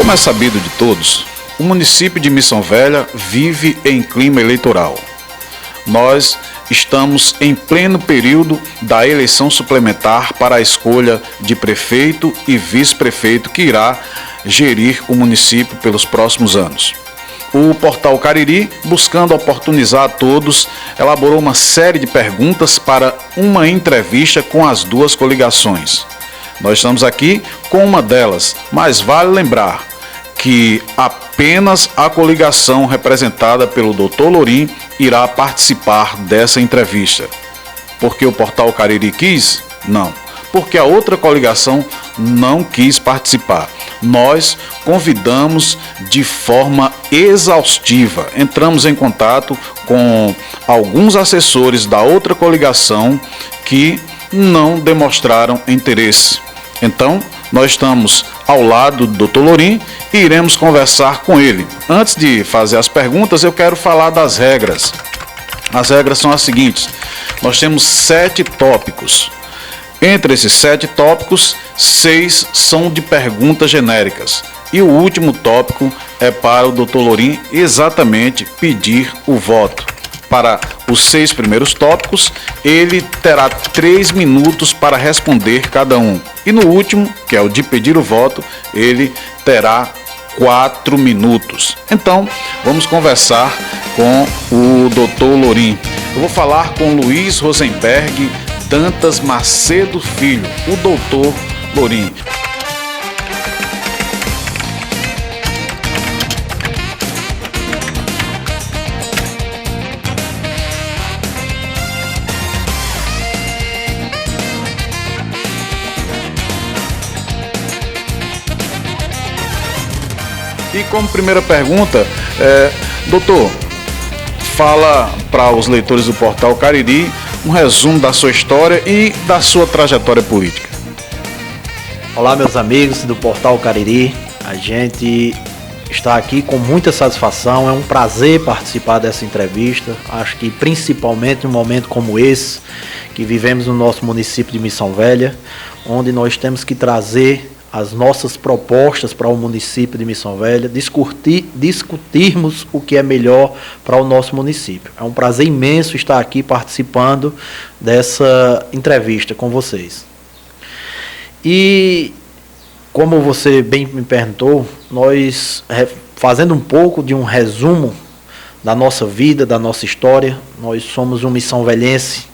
Como é sabido de todos, o município de Missão Velha vive em clima eleitoral. Nós estamos em pleno período da eleição suplementar para a escolha de prefeito e vice-prefeito que irá gerir o município pelos próximos anos. O Portal Cariri, buscando oportunizar a todos, elaborou uma série de perguntas para uma entrevista com as duas coligações. Nós estamos aqui com uma delas, mas vale lembrar que apenas a coligação representada pelo Dr. Lorim irá participar dessa entrevista. Porque o Portal Cariri quis? Não. Porque a outra coligação não quis participar. Nós convidamos de forma exaustiva. Entramos em contato com alguns assessores da outra coligação que não demonstraram interesse. Então, nós estamos ao lado do Dr. Lorim e iremos conversar com ele. Antes de fazer as perguntas, eu quero falar das regras. As regras são as seguintes: nós temos 7 tópicos. Entre esses 7 tópicos, 6 são de perguntas genéricas. E o último tópico é para o Dr. Lorim exatamente pedir o voto. Para os 6 primeiros tópicos, ele terá 3 minutos para responder cada um. E no último, que é o de pedir o voto, ele terá 4 minutos. Então, vamos conversar com o Dr. Lorim. Eu vou falar com Luiz Rosenberg Dantas Macedo Filho, o Dr. Lorim. E como primeira pergunta, doutor, fala para os leitores do Portal Cariri um resumo da sua história e da sua trajetória política. Olá, meus amigos do Portal Cariri. A gente está aqui com muita satisfação. É um prazer participar dessa entrevista. Acho que principalmente num momento como esse que vivemos no nosso município de Missão Velha, onde nós temos que trazer as nossas propostas para o município de Missão Velha, discutirmos o que é melhor para o nosso município. É um prazer imenso estar aqui participando dessa entrevista com vocês. E, como você bem me perguntou, nós, fazendo um pouco de um resumo da nossa vida, da nossa história, nós somos um missão velhense,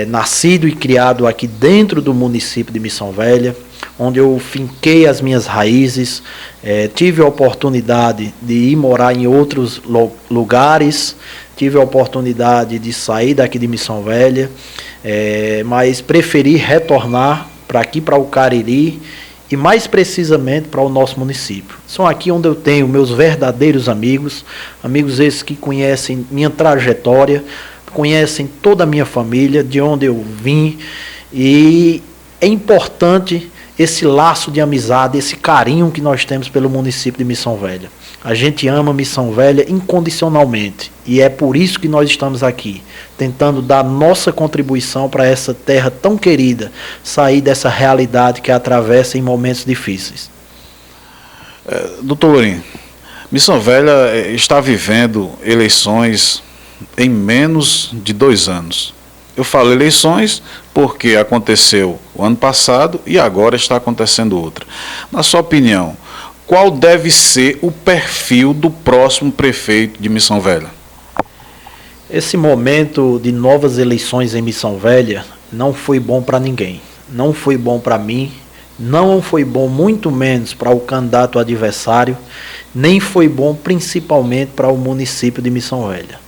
nascido e criado aqui dentro do município de Missão Velha, onde eu finquei as minhas raízes, tive a oportunidade de ir morar em outros lugares, tive a oportunidade de sair daqui de Missão Velha, mas preferi retornar para aqui, para o Cariri, e mais precisamente para o nosso município. São aqui onde eu tenho meus verdadeiros amigos, amigos esses que conhecem minha trajetória, conhecem toda a minha família, de onde eu vim, e é importante esse laço de amizade, esse carinho que nós temos pelo município de Missão Velha. A gente ama Missão Velha incondicionalmente, e é por isso que nós estamos aqui, tentando dar nossa contribuição para essa terra tão querida, sair dessa realidade que atravessa em momentos difíceis. Doutor Lorim, Missão Velha está vivendo eleições em menos de 2 anos. Eu falo eleições porque aconteceu o ano passado e agora está acontecendo outra. Na sua opinião, qual deve ser o perfil do próximo prefeito de Missão Velha? Esse momento de novas eleições em Missão Velha não foi bom para ninguém. Não foi bom para mim, não foi bom muito menos para o candidato adversário, nem foi bom principalmente para o município de Missão Velha.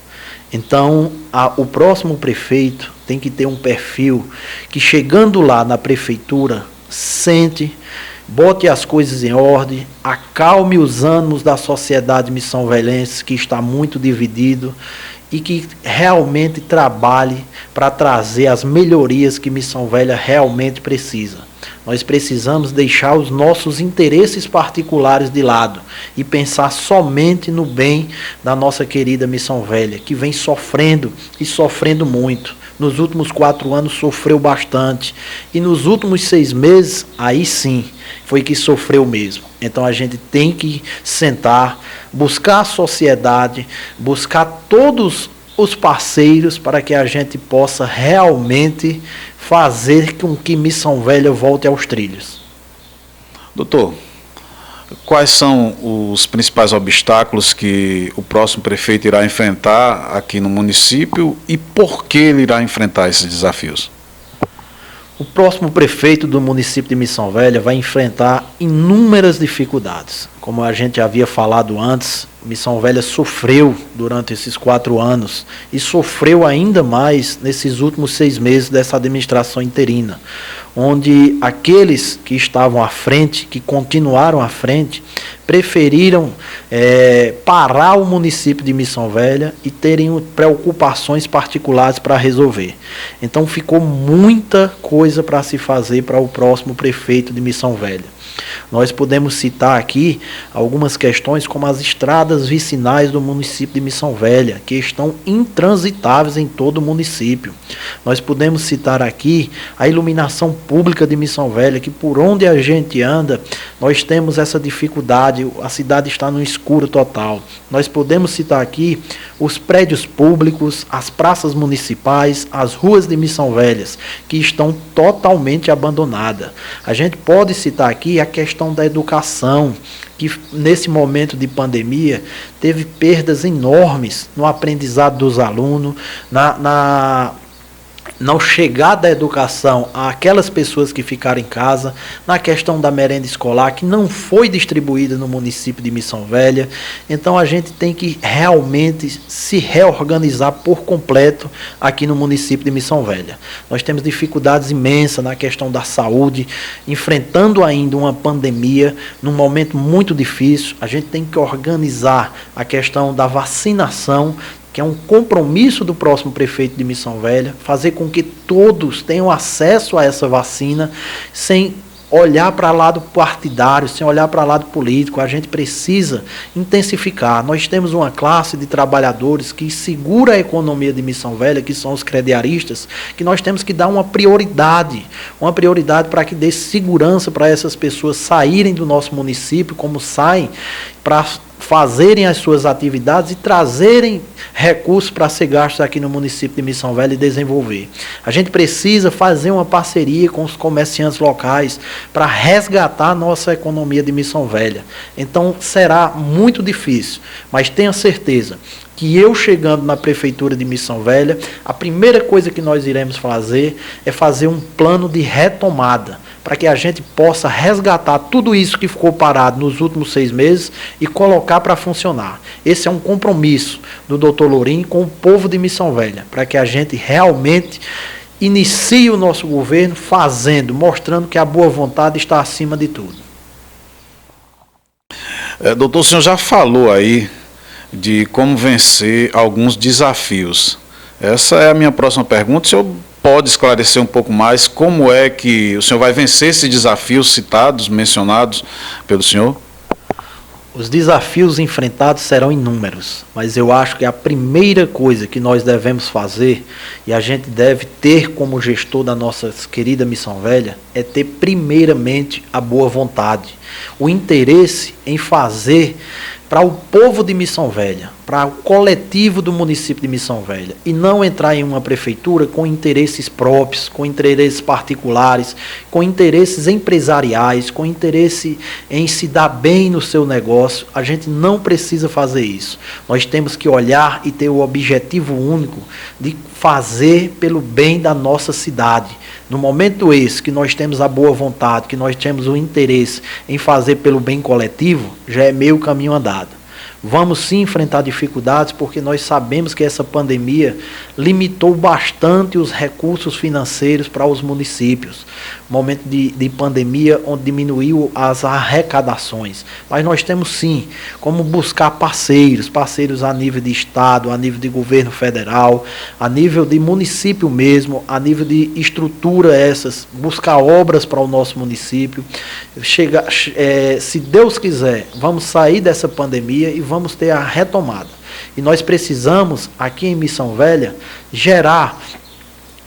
Então, o próximo prefeito tem que ter um perfil que, chegando lá na prefeitura, sente, bote as coisas em ordem, acalme os ânimos da sociedade missão-velhense, que está muito dividido, e que realmente trabalhe para trazer as melhorias que Missão Velha realmente precisa. Nós precisamos deixar os nossos interesses particulares de lado e pensar somente no bem da nossa querida Missão Velha, que vem sofrendo e sofrendo muito nos últimos 4 anos sofreu bastante. E nos últimos 6 meses, aí sim, foi que sofreu mesmo. Então a gente tem que sentar, buscar a sociedade, buscar todos os parceiros para que a gente possa realmente fazer com que Missão Velha volte aos trilhos. Doutor, quais são os principais obstáculos que o próximo prefeito irá enfrentar aqui no município e por que ele irá enfrentar esses desafios? O próximo prefeito do município de Missão Velha vai enfrentar inúmeras dificuldades. Como a gente havia falado antes, Missão Velha sofreu durante esses 4 anos e sofreu ainda mais nesses últimos 6 meses dessa administração interina, onde aqueles que estavam à frente, que continuaram à frente, preferiram parar o município de Missão Velha e terem preocupações particulares para resolver. Então ficou muita coisa para se fazer para o próximo prefeito de Missão Velha. Nós podemos citar aqui algumas questões como as estradas vicinais do município de Missão Velha, que estão intransitáveis em todo o município. Nós podemos citar aqui a iluminação pública de Missão Velha, que por onde a gente anda, nós temos essa dificuldade, a cidade está no escuro total. Nós podemos citar aqui os prédios públicos, as praças municipais, as ruas de Missão Velhas, que estão totalmente abandonadas. A gente pode citar aqui a questão da educação, que nesse momento de pandemia teve perdas enormes no aprendizado dos alunos, não chegar da educação àquelas pessoas que ficaram em casa, na questão da merenda escolar, que não foi distribuída no município de Missão Velha. Então a gente tem que realmente se reorganizar por completo aqui no município de Missão Velha. Nós temos dificuldades imensas na questão da saúde, enfrentando ainda uma pandemia, num momento muito difícil. A gente tem que organizar a questão da vacinação, que é um compromisso do próximo prefeito de Missão Velha, fazer com que todos tenham acesso a essa vacina, sem olhar para lado partidário, sem olhar para lado político. A gente precisa intensificar. Nós temos uma classe de trabalhadores que segura a economia de Missão Velha, que são os crediaristas, que nós temos que dar uma prioridade para que dê segurança para essas pessoas saírem do nosso município, como saem, para fazerem as suas atividades e trazerem recursos para ser gastos aqui no município de Missão Velha e desenvolver. A gente precisa fazer uma parceria com os comerciantes locais para resgatar a nossa economia de Missão Velha. Então será muito difícil, mas tenha certeza que eu chegando na prefeitura de Missão Velha, a primeira coisa que nós iremos fazer é fazer um plano de retomada, para que a gente possa resgatar tudo isso que ficou parado nos últimos 6 meses e colocar para funcionar. Esse é um compromisso do Dr. Lourim com o povo de Missão Velha, para que a gente realmente inicie o nosso governo mostrando que a boa vontade está acima de tudo. Doutor, o senhor já falou aí de como vencer alguns desafios. Essa é a minha próxima pergunta. O senhor pode esclarecer um pouco mais como é que o senhor vai vencer esses desafios citados, mencionados pelo senhor? Os desafios enfrentados serão inúmeros, mas eu acho que a primeira coisa que nós devemos fazer, e a gente deve ter como gestor da nossa querida Missão Velha, é ter primeiramente a boa vontade, o interesse em fazer para o povo de Missão Velha, para o coletivo do município de Missão Velha, e não entrar em uma prefeitura com interesses próprios, com interesses particulares, com interesses empresariais, com interesse em se dar bem no seu negócio. A gente não precisa fazer isso. Nós temos que olhar e ter o objetivo único de fazer pelo bem da nossa cidade. No momento esse que nós temos a boa vontade, que nós temos o interesse em fazer pelo bem coletivo, já é meio caminho andado. Vamos sim enfrentar dificuldades, porque nós sabemos que essa pandemia limitou bastante os recursos financeiros para os municípios. Momento de pandemia onde diminuiu as arrecadações. Mas nós temos sim como buscar parceiros a nível de estado, a nível de governo federal, a nível de município mesmo, a nível de estrutura buscar obras para o nosso município. Se Deus quiser, vamos sair dessa pandemia e vamos ter a retomada. E nós precisamos, aqui em Missão Velha, gerar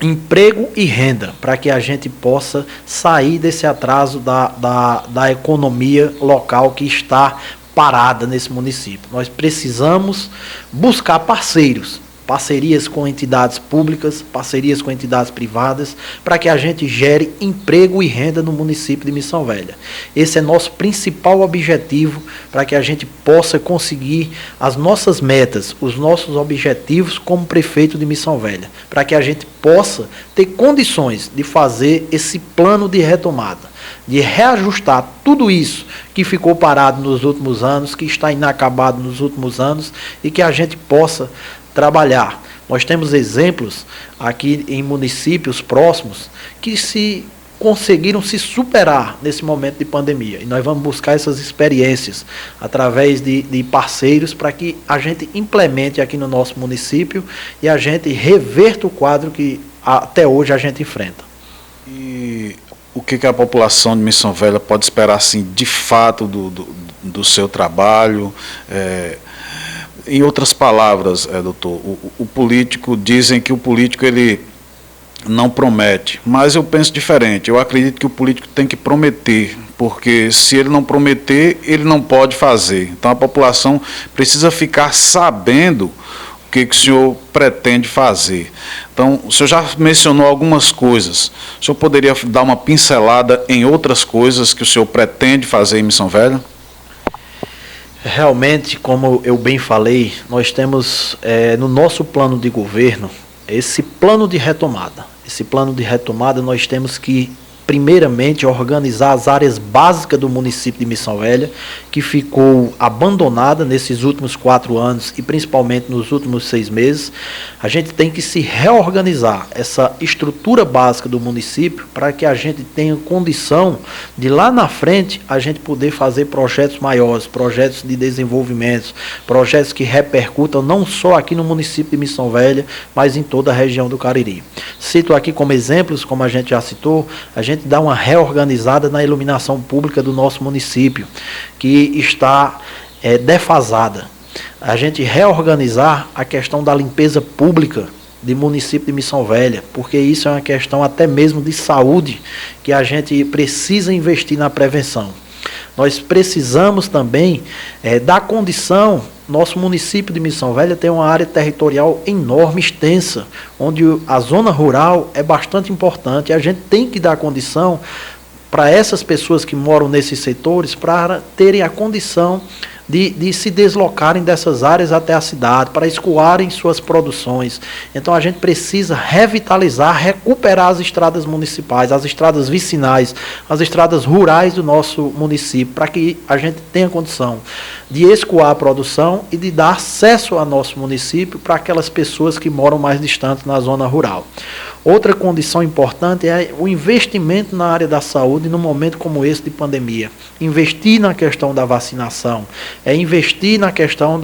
emprego e renda, para que a gente possa sair desse atraso da economia local que está parada nesse município. Nós precisamos buscar parceiros, parcerias com entidades públicas, parcerias com entidades privadas, para que a gente gere emprego e renda no município de Missão Velha. Esse é nosso principal objetivo, para que a gente possa conseguir as nossas metas, os nossos objetivos como prefeito de Missão Velha, para que a gente possa ter condições de fazer esse plano de retomada, de reajustar tudo isso que ficou parado nos últimos anos, que está inacabado nos últimos anos, e que a gente possa trabalhar. Nós temos exemplos aqui em municípios próximos que conseguiram se superar nesse momento de pandemia. E nós vamos buscar essas experiências através de parceiros para que a gente implemente aqui no nosso município e a gente reverta o quadro que até hoje a gente enfrenta. E o que a população de Missão Velha pode esperar assim, de fato do seu trabalho? Em outras palavras, doutor, o político, dizem que o político ele não promete, mas eu penso diferente. Eu acredito que o político tem que prometer, porque se ele não prometer, ele não pode fazer. Então a população precisa ficar sabendo o que o senhor pretende fazer. Então, o senhor já mencionou algumas coisas. O senhor poderia dar uma pincelada em outras coisas que o senhor pretende fazer em Missão Velha? Realmente, como eu bem falei, nós temos no nosso plano de governo esse plano de retomada. Esse plano de retomada nós temos que, primeiramente, organizar as áreas básicas do município de Missão Velha, que ficou abandonada nesses últimos 4 anos e principalmente nos últimos 6 meses. A gente tem que se reorganizar essa estrutura básica do município para que a gente tenha condição de lá na frente a gente poder fazer projetos maiores, projetos de desenvolvimento, projetos que repercutam não só aqui no município de Missão Velha, mas em toda a região do Cariri. Cito aqui como exemplos, como a gente já citou, a gente dá uma reorganizada na iluminação pública do nosso município, que está defasada. A gente reorganizar a questão da limpeza pública do município de Missão Velha, porque isso é uma questão até mesmo de saúde, que a gente precisa investir na prevenção. Nós precisamos também dar condição. Nosso município de Missão Velha tem uma área territorial enorme, extensa, onde a zona rural é bastante importante. E a gente tem que dar condição para essas pessoas que moram nesses setores, para terem a condição de se deslocarem dessas áreas até a cidade, para escoarem suas produções. Então a gente precisa revitalizar, recuperar as estradas municipais, as estradas vicinais, as estradas rurais do nosso município, para que a gente tenha condição de escoar a produção e de dar acesso ao nosso município para aquelas pessoas que moram mais distantes na zona rural. Outra condição importante é o investimento na área da saúde num momento como esse de pandemia. Investir na questão da vacinação, é investir na questão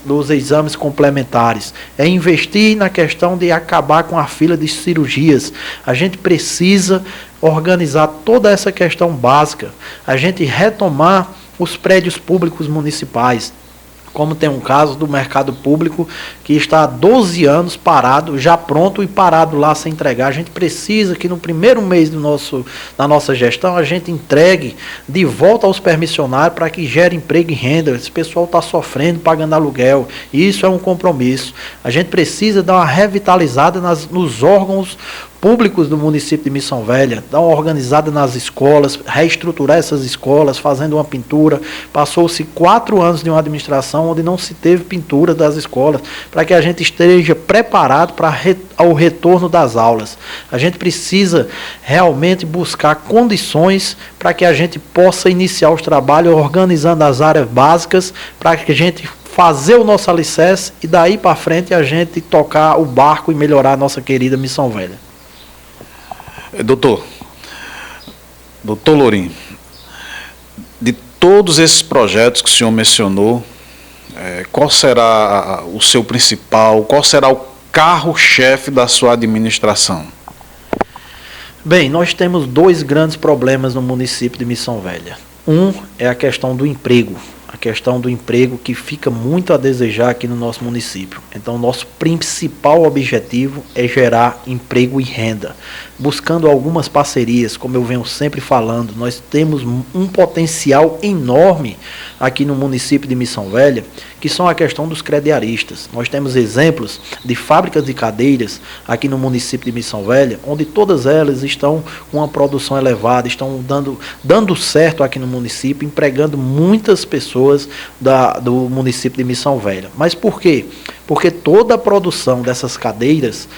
dos exames complementares, é investir na questão de acabar com a fila de cirurgias. A gente precisa organizar toda essa questão básica, a gente retomar os prédios públicos municipais, como tem um caso do mercado público que está há 12 anos parado, já pronto e parado lá sem entregar. A gente precisa que no primeiro mês da nossa gestão a gente entregue de volta aos permissionários para que gere emprego e renda. Esse pessoal está sofrendo, pagando aluguel, e isso é um compromisso. A gente precisa dar uma revitalizada nos órgãos públicos do município de Missão Velha, dar uma organizada nas escolas, reestruturar essas escolas, fazendo uma pintura. Passou-se 4 anos de uma administração onde não se teve pintura das escolas, para que a gente esteja preparado para o retorno das aulas. A gente precisa realmente buscar condições para que a gente possa iniciar os trabalhos organizando as áreas básicas, para que a gente fazer o nosso alicerce e daí para frente a gente tocar o barco e melhorar a nossa querida Missão Velha. Doutor Lourim, de todos esses projetos que o senhor mencionou, qual será o seu principal, qual será o carro-chefe da sua administração? Bem, nós temos 2 grandes problemas no município de Missão Velha. Um é a questão do emprego. A questão do emprego que fica muito a desejar aqui no nosso município. Então, nosso principal objetivo é gerar emprego e renda, buscando algumas parcerias, como eu venho sempre falando. Nós temos um potencial enorme aqui no município de Missão Velha, que são a questão dos crediaristas. Nós temos exemplos de fábricas de cadeiras aqui no município de Missão Velha, onde todas elas estão com uma produção elevada, estão dando certo aqui no município, empregando muitas pessoas do município de Missão Velha. Mas por quê? Porque toda a produção dessas cadeiras,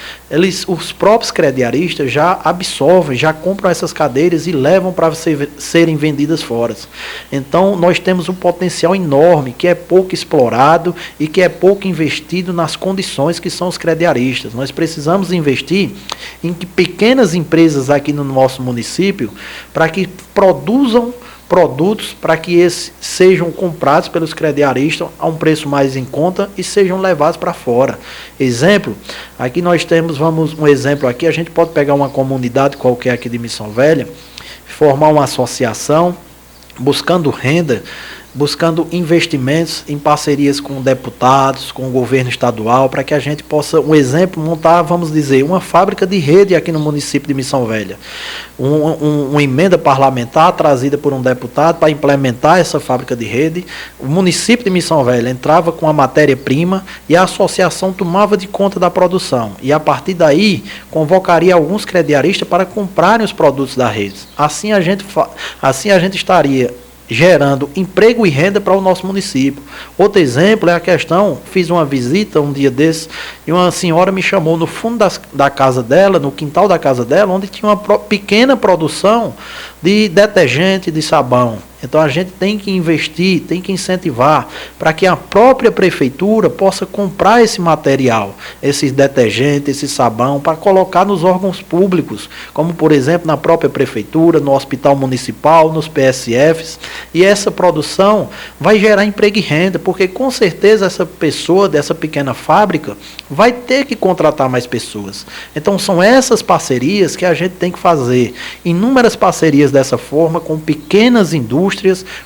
os próprios crediaristas já absorvem, já compram essas cadeiras e levam para serem vendidas fora. Então, nós temos um potencial enorme, que é pouco explorado e que é pouco investido nas condições que são os crediaristas. Nós precisamos investir em pequenas empresas aqui no nosso município para que produzam produtos para que esses sejam comprados pelos crediaristas a um preço mais em conta e sejam levados para fora. Exemplo, aqui nós temos, um exemplo aqui, a gente pode pegar uma comunidade qualquer aqui de Missão Velha, formar uma associação, buscando renda, buscando investimentos em parcerias com deputados, com o governo estadual, para que a gente possa, um exemplo, montar, vamos dizer, uma fábrica de rede aqui no município de Missão Velha. Uma emenda parlamentar trazida por um deputado para implementar essa fábrica de rede. O município de Missão Velha entrava com a matéria-prima e a associação tomava de conta da produção. E a partir daí, convocaria alguns crediaristas para comprarem os produtos da rede. Assim a gente estaria gerando emprego e renda para o nosso município. Outro exemplo é a questão, fiz uma visita um dia desses, e uma senhora me chamou no fundo da casa dela, no quintal da casa dela, onde tinha uma pequena produção de detergente, de sabão. Então a gente tem que investir, tem que incentivar para que a própria prefeitura possa comprar esse material, esses detergentes, esse sabão, para colocar nos órgãos públicos, como por exemplo na própria prefeitura, no hospital municipal, nos PSFs, e essa produção vai gerar emprego e renda, porque com certeza essa pessoa dessa pequena fábrica vai ter que contratar mais pessoas. Então são essas parcerias que a gente tem que fazer, inúmeras parcerias dessa forma, com pequenas indústrias,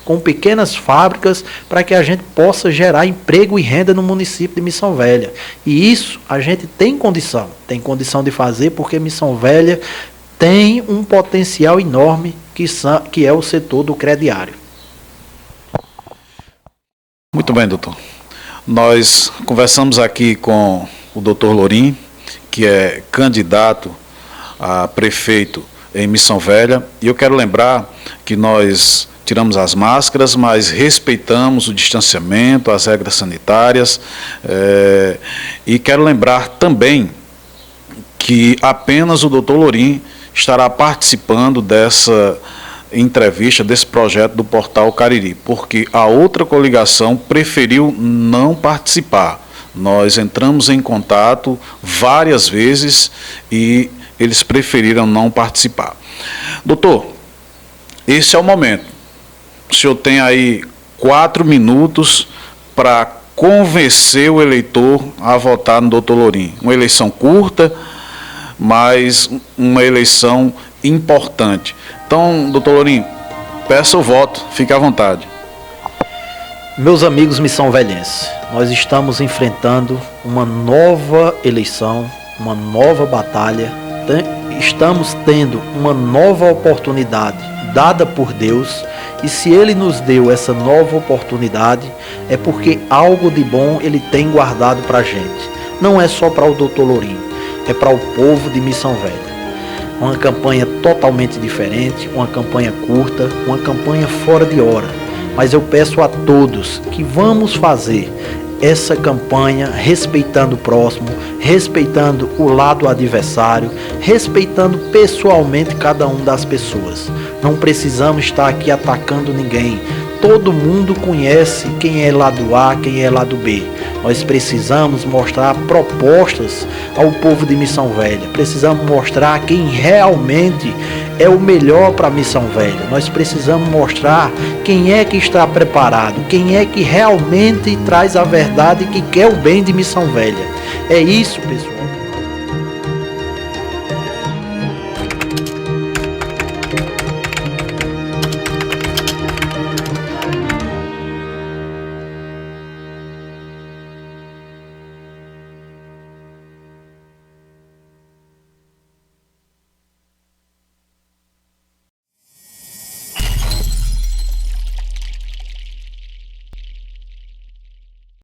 com pequenas fábricas, para que a gente possa gerar emprego e renda no município de Missão Velha. E isso a gente tem condição de fazer, porque Missão Velha tem um potencial enorme que é o setor do crediário. Muito bem, doutor. Nós conversamos aqui com o doutor Lorim, que é candidato a prefeito em Missão Velha, e eu quero lembrar que nós tiramos as máscaras, mas respeitamos o distanciamento, as regras sanitárias, e quero lembrar também que apenas o doutor Lorim estará participando dessa entrevista, desse projeto do Portal Cariri, porque a outra coligação preferiu não participar. Nós entramos em contato várias vezes e eles preferiram não participar. Doutor, esse é o momento. O senhor tem aí 4 minutos para convencer o eleitor a votar no doutor Lorim. Uma eleição curta, mas uma eleição importante. Então, doutor Lorim, peça o voto, fique à vontade. Meus amigos missão-velhenses, nós estamos enfrentando uma nova eleição, uma nova batalha, estamos tendo uma nova oportunidade dada por Deus, e se Ele nos deu essa nova oportunidade, é porque algo de bom Ele tem guardado para a gente. Não é só para o doutor Lorim, é para o povo de Missão Velha. Uma campanha totalmente diferente, uma campanha curta, uma campanha fora de hora. Mas eu peço a todos que vamos fazer essa campanha respeitando o próximo, respeitando o lado adversário, respeitando pessoalmente cada uma das pessoas. Não precisamos estar aqui atacando ninguém. Todo mundo conhece quem é lado A, quem é lado B. Nós precisamos mostrar propostas ao povo de Missão Velha. Precisamos mostrar quem realmente é o melhor para Missão Velha. Nós precisamos mostrar quem é que está preparado, quem é que realmente traz a verdade e que quer o bem de Missão Velha. É isso, pessoal.